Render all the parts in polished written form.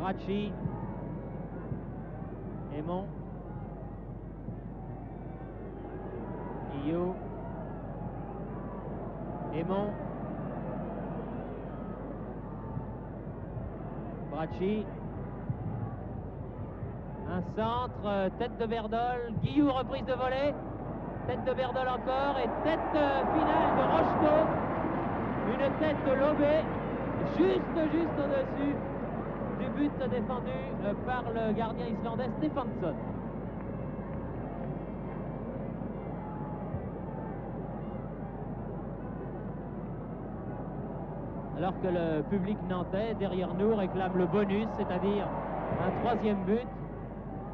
Bracci. Aymon. Guillot. Aymon. Bracci. Un centre, tête de Berdol. Guillou, reprise de volée. Tête de Berdol encore et tête finale de Rocheteau. Une tête lobée, juste au-dessus du but défendu par le gardien islandais Stefansson. Alors que le public nantais, derrière nous, réclame le bonus, c'est-à-dire un troisième but,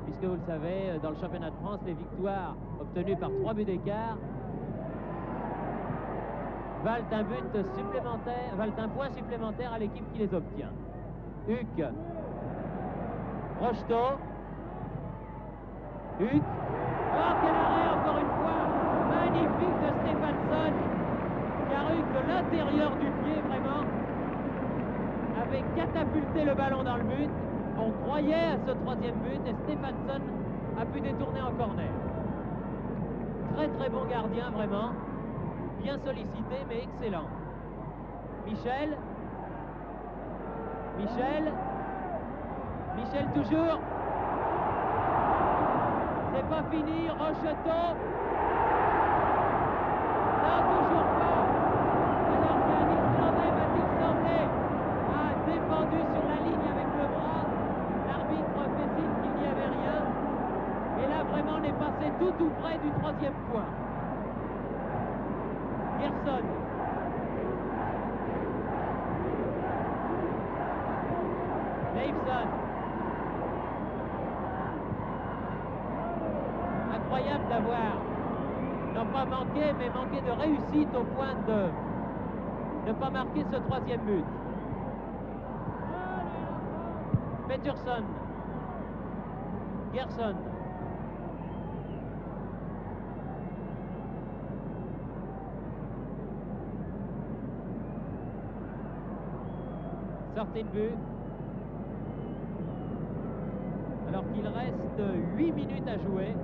puisque vous le savez, dans le championnat de France, les victoires obtenues par 3 buts d'écart valent un but supplémentaire, valent un point supplémentaire à l'équipe qui les obtient. Huck. Rocheteau. Huck. Oh, quel arrêt encore une fois magnifique de Stefansson, car Huck, de l'intérieur du pied, vraiment, avait catapulté le ballon dans le but. On croyait à ce troisième but et Stefansson a pu détourner en corner. Très bon gardien, vraiment. Bien sollicité, mais excellent. Michel. Michel. Michel toujours. C'est pas fini. Rocheteau. Non, toujours pas. Alors qu'un Islandais, m'a-t-il semblé, a défendu sur la ligne avec le bras. L'arbitre fait signe qu'il n'y avait rien. Et là, vraiment, on est passé tout près du troisième point. Gerson. Leifson. Incroyable d'avoir, non pas manqué, mais manqué de réussite au point de ne pas marquer ce troisième but. Peterson. Gerson. Sortie de but. Alors qu'il reste 8 minutes à jouer.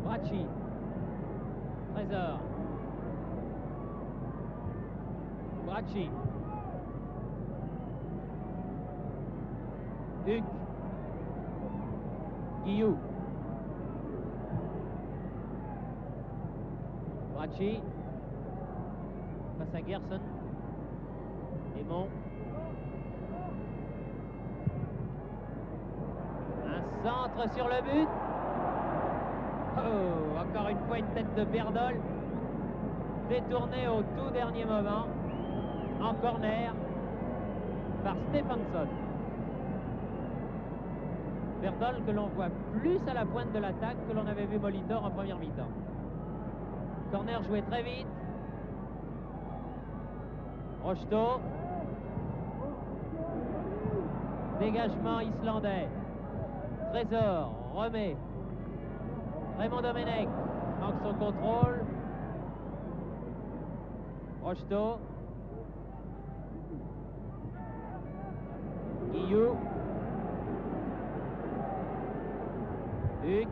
Bracci. Trésor. Bracci. Huck. Guillou. Bracci. Face à Gerson. Aymon. Un centre sur le but. Oh, encore une fois une tête de Berdol. Détournée au tout dernier moment. En corner. Par Stefansson. Berdol que l'on voit plus à la pointe de l'attaque que l'on avait vu Molitor en première mi-temps. Corner joué très vite. Rocheteau. Dégagement islandais. Trésor remet. Raymond Domenech manque son contrôle. Rocheteau. Guillou. Huck.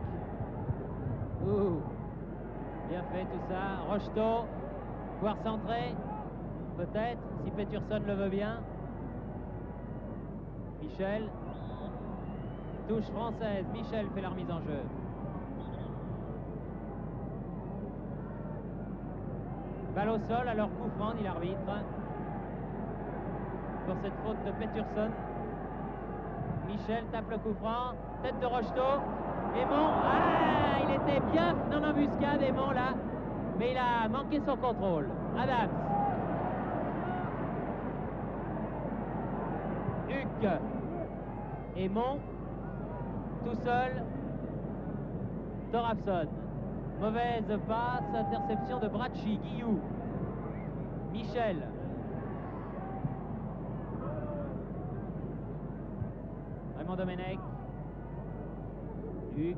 Bien fait tout ça. Rocheteau. Pouvoir centrer. Peut-être, si Peterson le veut bien. Michel. Touche française. Michel fait la remise en jeu. Balle au sol, alors coup franc, dit l'arbitre. Pour cette faute de Peterson. Michel tape le coup franc. Tête de Rocheteau. Aymon, il était bien en embuscade, Aymon, là. Mais il a manqué son contrôle. Adams. Huck. Aymon. Tout seul. Thorafson. Mauvaise passe, interception de Bracci. Guillou. Michel. Raymond Domenech. Huck.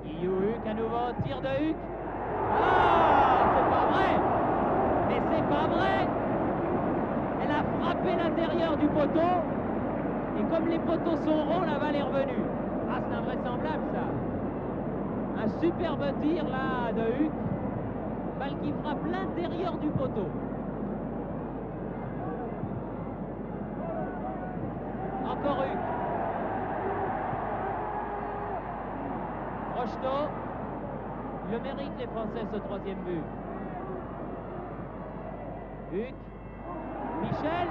Guillou Huck à nouveau, tir de Huck. Ah, c'est pas vrai! Mais c'est pas vrai! Elle a frappé l'intérieur du poteau. Et comme les poteaux sont ronds, la balle est revenue. Ah, c'est invraisemblable ça. Un superbe tir là de Huck. Balle qui frappe l'intérieur du poteau. Encore Huck. Rocheteau. Le mérite les Français ce troisième but. Huck. Michel.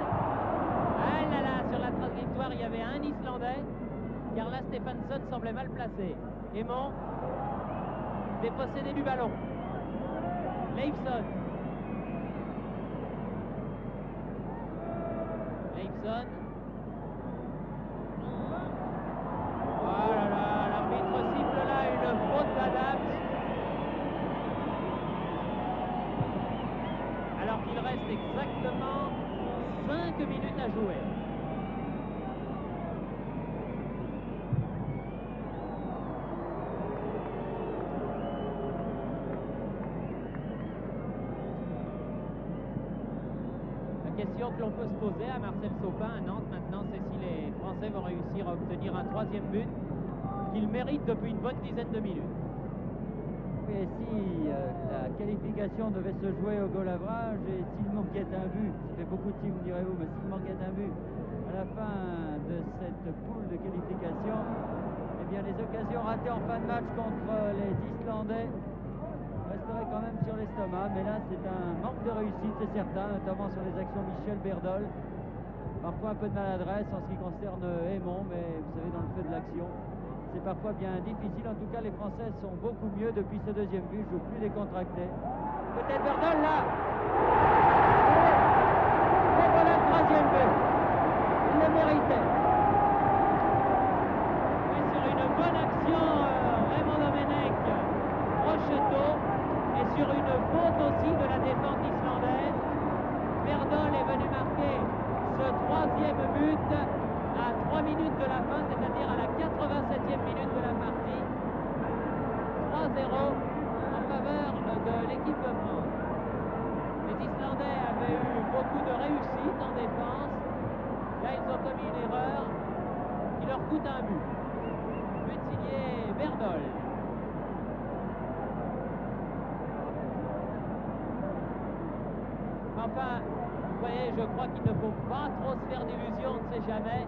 Ah là là, sur la trace victoire, il y avait un Islandais. Carla Stefansson semblait mal placé. Aymon. Dépossédé du ballon. Leifson. Leifson. Oh là là, l'arbitre siffle là une faute d'Adams. Alors qu'il reste exactement 5 minutes à jouer. La question que l'on peut se poser à Marcel Sopin à Nantes maintenant, c'est si les Français vont réussir à obtenir un troisième but qu'ils méritent depuis une bonne dizaine de minutes. Oui, et si la qualification devait se jouer au goal average et s'il manquait un but, ça fait beaucoup de si, vous me direz-vous, mais s'il manquait un but à la fin de cette poule de qualification, eh bien les occasions ratées en fin de match contre les Islandais resteraient quand même sur l'estomac. Mais là, c'est un manque de réussite, c'est certain, notamment sur les actions Michel Berdol. Parfois un peu de maladresse en ce qui concerne Aymon, mais vous savez, dans le feu de l'action, c'est parfois bien difficile. En tout cas, les Français sont beaucoup mieux depuis ce deuxième but, jouent plus décontractés. Peut-être Berdol là. Et voilà le troisième but. Il le méritait. Et sur une bonne action, Raymond Domenech, Rocheteau, et sur une faute aussi de la défense islandaise, Berdol est venu marquer ce troisième but à 3 minutes de la fin, c'est-à-dire à la 87e minute de la partie. 3-0 en faveur de l'équipe de France. Les Islandais avaient eu beaucoup de réussite en défense. Là, ils ont commis une erreur qui leur coûte un but. But signé Berdol. Enfin, vous voyez, je crois qu'il ne faut pas trop se faire d'illusions, on ne sait jamais.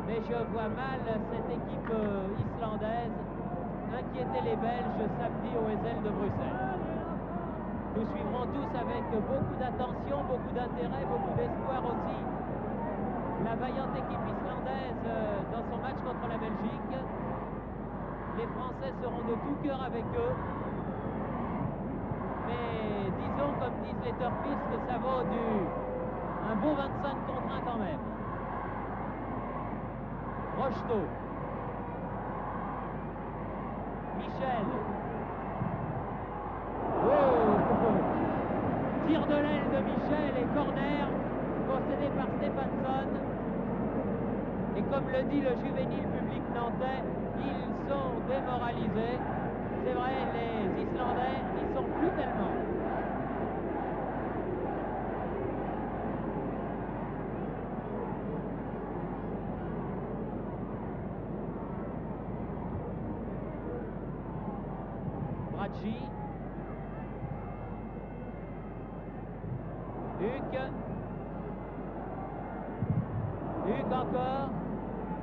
Mais je vois mal cette équipe islandaise inquiéter les Belges samedi au Heysel de Bruxelles. Nous suivrons tous avec beaucoup d'attention, beaucoup d'intérêt, beaucoup d'espoir aussi la vaillante équipe islandaise dans son match contre la Belgique. Les Français seront de tout cœur avec eux. Mais disons, comme disent les turfistes, que ça vaut un beau 25 contre 1 quand même. Rocheteau. Michel. Oh, tir de l'aile de Michel et corner concédé par Stefansson. Et comme le dit le juvénile public nantais, ils sont démoralisés. C'est vrai, les Islandais n'y sont plus tellement. Bracci. Huck. Huck encore.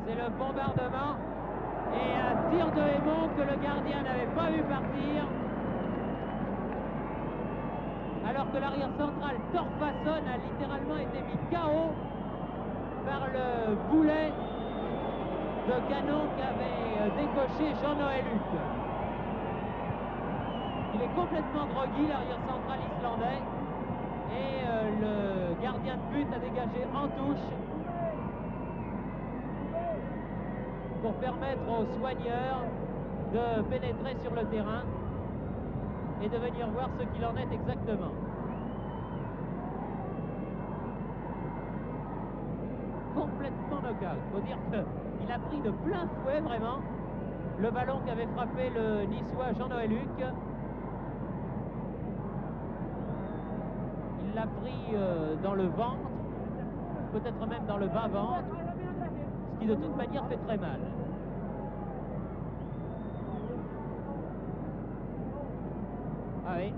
C'est le bombardement. Et un tir de Aymon que le gardien n'avait pas vu partir. Alors que l'arrière central Torfason a littéralement été mis KO par le boulet de canon qu'avait décoché Jean-Noël Huck. Il est complètement groggy, l'arrière central islandais. Et le gardien de but a dégagé en touche pour permettre aux soigneurs de pénétrer sur le terrain et de venir voir ce qu'il en est exactement. Complètement knockout. Il faut dire qu'il a pris de plein fouet vraiment le ballon qu'avait frappé le Niçois Jean-Noël Huc. Il l'a pris dans le ventre, peut-être même dans le bas-ventre, ce qui de toute manière fait très mal. Ah oui.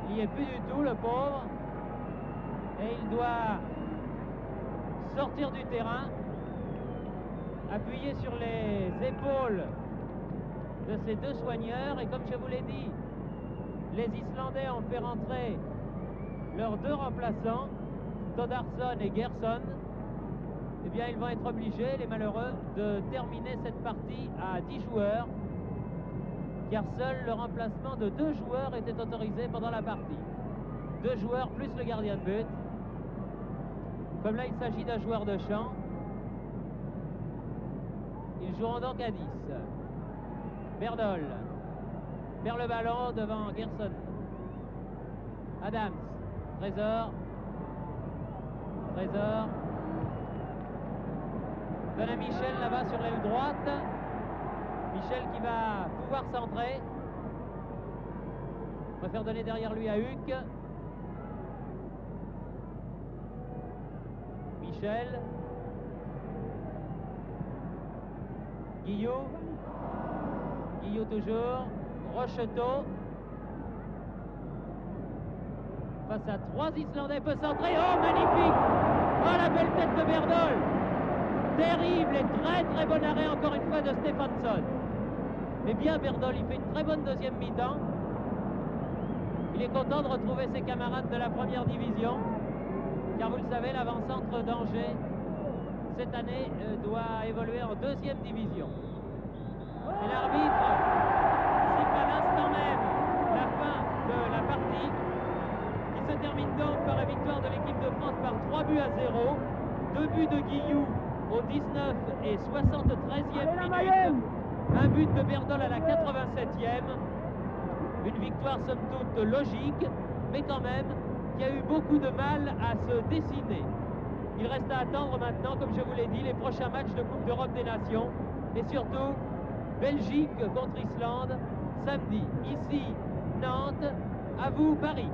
Il n'y est plus du tout, le pauvre. Et il doit sortir du terrain, appuyer sur les épaules de ces deux soigneurs. Et comme je vous l'ai dit, les Islandais ont fait rentrer leurs deux remplaçants, Toddarsson et Gerson. Eh bien, ils vont être obligés, les malheureux, de terminer cette partie à 10 joueurs, car seul le remplacement de 2 joueurs était autorisé pendant la partie. 2 joueurs plus le gardien de but. Comme là, il s'agit d'un joueur de champ, ils joueront donc à 10. Berdol perd le ballon devant Gerson. Adams, Trésor. Donne à Michel là-bas sur l'aile droite. Michel qui va pouvoir centrer. On va faire donner derrière lui à Huc. Michel. Guillot toujours. Rocheteau. Face à 3 Islandais, peut centrer. Oh, magnifique! Oh, la belle tête de Berdol! Terrible et très bon arrêt encore une fois de Stéphansson. Eh bien, Berdol, il fait une très bonne deuxième mi-temps. Il est content de retrouver ses camarades de la première division, car vous le savez, l'avant-centre d'Angers, cette année, doit évoluer en deuxième division. Et l'arbitre siffle à l'instant même la fin de la partie, qui se termine donc par la victoire de l'équipe de France par 3 buts à 0. 2 buts de Guillou au 19 et 73e minute. Un but de Berdol à la 87e. Une victoire somme toute logique, mais quand même qui a eu beaucoup de mal à se dessiner. Il reste à attendre maintenant, comme je vous l'ai dit, les prochains matchs de Coupe d'Europe des Nations. Et surtout, Belgique contre Islande, samedi. Ici, Nantes, à vous Paris.